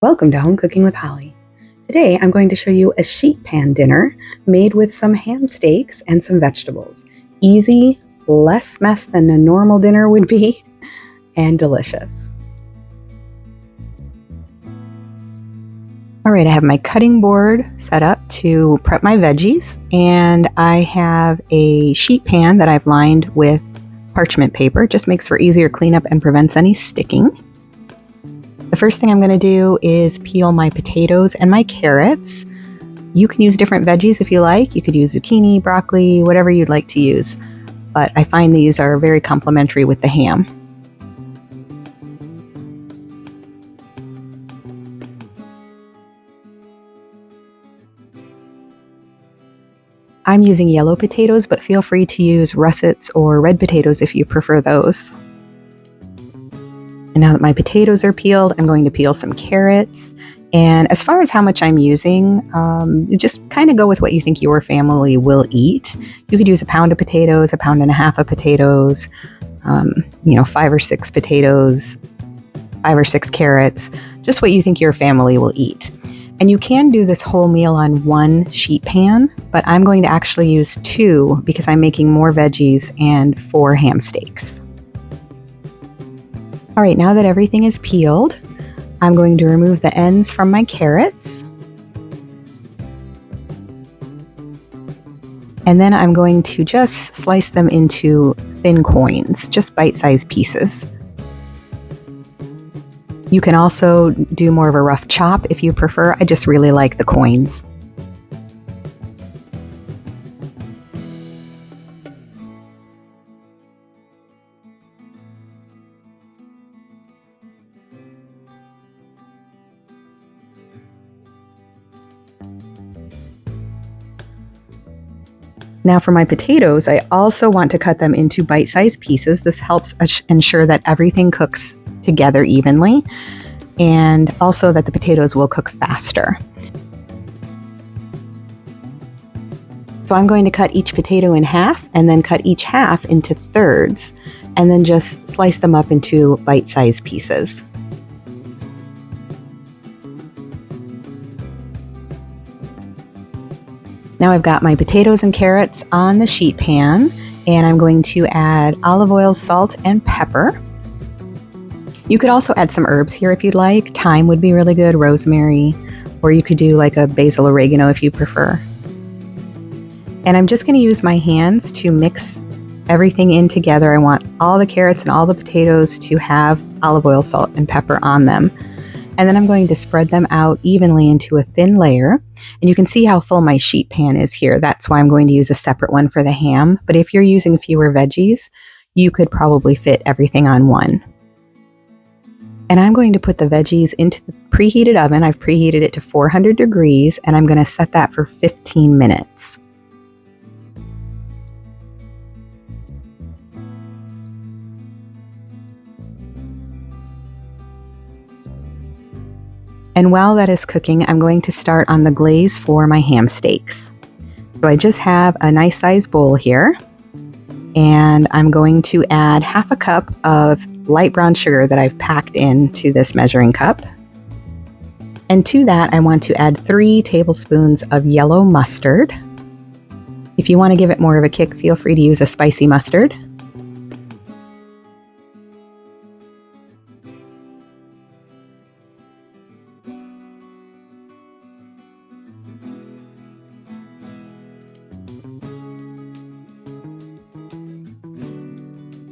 Welcome to Home Cooking with Holly. Today I'm going to show you a sheet pan dinner made with some ham steaks and some vegetables. Easy, less mess than a normal dinner would be, and delicious. All right, I have my cutting board set up to prep my veggies, and I have a sheet pan that I've lined with parchment paper. It just makes for easier cleanup and prevents any sticking. The first thing I'm going to do is peel my potatoes and my carrots. You can use different veggies if you like. You could use zucchini, broccoli, whatever you'd like to use. But I find these are very complementary with the ham. I'm using yellow potatoes, but feel free to use russets or red potatoes if you prefer those. And now that my potatoes are peeled, I'm going to peel some carrots. And as far as how much I'm using, just kind of go with what you think your family will eat. You could use a pound of potatoes, a pound and a half of potatoes, 5 or 6 potatoes, 5 or 6 carrots, just what you think your family will eat. And you can do this whole meal on one sheet pan, but I'm going to actually use 2 because I'm making more veggies and 4 ham steaks. All right, now that everything is peeled, I'm going to remove the ends from my carrots. And then I'm going to just slice them into thin coins, just bite-sized pieces. You can also do more of a rough chop if you prefer. I just really like the coins. Now for my potatoes, I also want to cut them into bite-sized pieces. This helps ensure that everything cooks together evenly, and also that the potatoes will cook faster. So I'm going to cut each potato in half and then cut each half into thirds and then just slice them up into bite-sized pieces. Now I've got my potatoes and carrots on the sheet pan, and I'm going to add olive oil, salt, and pepper. You could also add some herbs here if you'd like. Thyme would be really good, rosemary, or you could do like a basil oregano if you prefer. And I'm just going to use my hands to mix everything in together. I want all the carrots and all the potatoes to have olive oil, salt, and pepper on them. And then I'm going to spread them out evenly into a thin layer. And you can see how full my sheet pan is here. That's why I'm going to use a separate one for the ham. But if you're using fewer veggies, you could probably fit everything on one. And I'm going to put the veggies into the preheated oven. I've preheated it to 400 degrees, and I'm going to set that for 15 minutes. And while that is cooking, I'm going to start on the glaze for my ham steaks. So I just have a nice sized bowl here, and I'm going to add half a cup of light brown sugar that I've packed into this measuring cup. And to that, I want to add 3 tablespoons of yellow mustard. If you want to give it more of a kick, feel free to use a spicy mustard.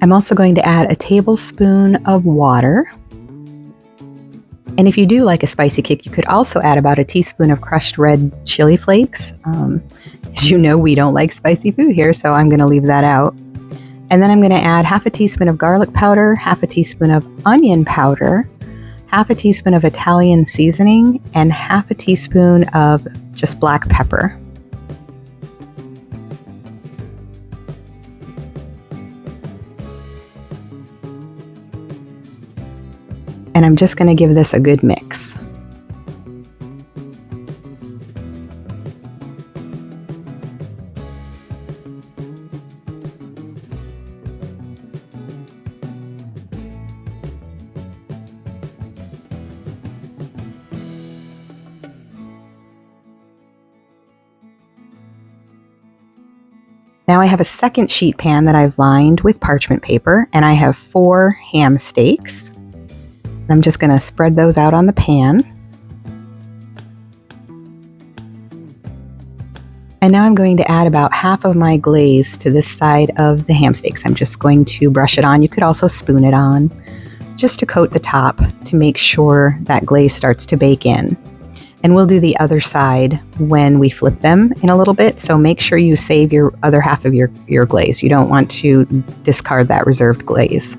I'm also going to add a tablespoon of water. And if you do like a spicy kick, you could also add about a teaspoon of crushed red chili flakes. As you know, we don't like spicy food here, so I'm going to leave that out. And then I'm going to add half a teaspoon of garlic powder, half a teaspoon of onion powder, half a teaspoon of Italian seasoning, and half a teaspoon of just black pepper. And I'm just going to give this a good mix. Now I have a second sheet pan that I've lined with parchment paper, and I have 4 ham steaks. I'm just going to spread those out on the pan. And now I'm going to add about half of my glaze to this side of the ham steaks. I'm just going to brush it on. You could also spoon it on, just to coat the top to make sure that glaze starts to bake in. And we'll do the other side when we flip them in a little bit, so make sure you save your other half of your glaze. You don't want to discard that reserved glaze.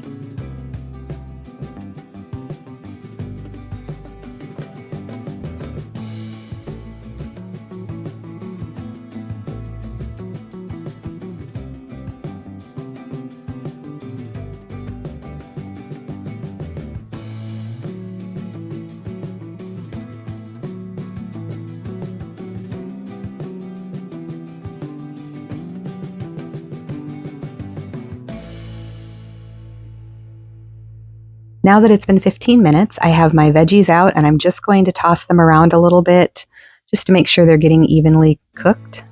Now that it's been 15 minutes, I have my veggies out and I'm just going to toss them around a little bit just to make sure they're getting evenly cooked.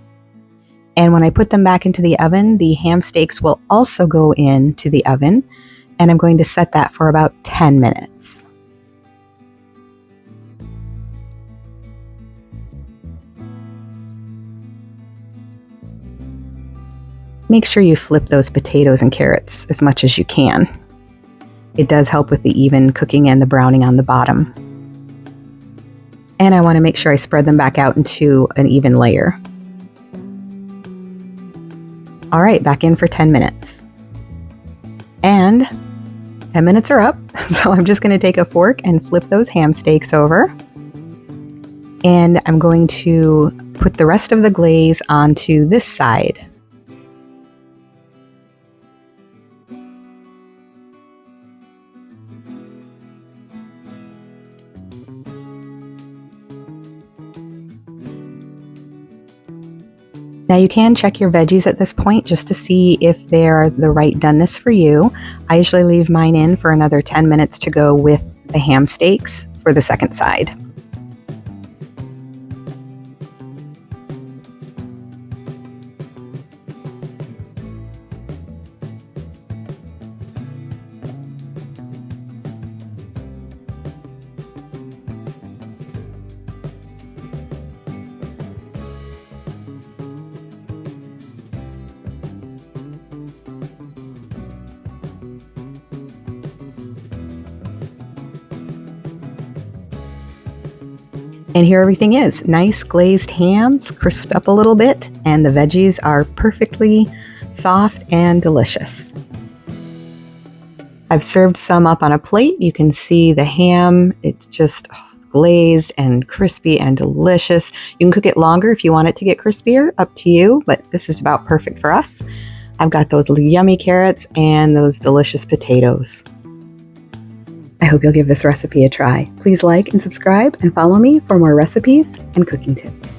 And when I put them back into the oven, the ham steaks will also go into the oven, and I'm going to set that for about 10 minutes. Make sure you flip those potatoes and carrots as much as you can. It does help with the even cooking and the browning on the bottom. And I want to make sure I spread them back out into an even layer. All right, back in for 10 minutes. And 10 minutes are up, so I'm just going to take a fork and flip those ham steaks over. And I'm going to put the rest of the glaze onto this side. Now you can check your veggies at this point just to see if they're the right doneness for you. I usually leave mine in for another 10 minutes to go with the ham steaks for the second side. And here everything is. Nice glazed hams, crisped up a little bit, and the veggies are perfectly soft and delicious. I've served some up on a plate. You can see the ham, it's just glazed and crispy and delicious. You can cook it longer if you want it to get crispier, up to you, but this is about perfect for us. I've got those yummy carrots and those delicious potatoes. I hope you'll give this recipe a try. Please like and subscribe and follow me for more recipes and cooking tips.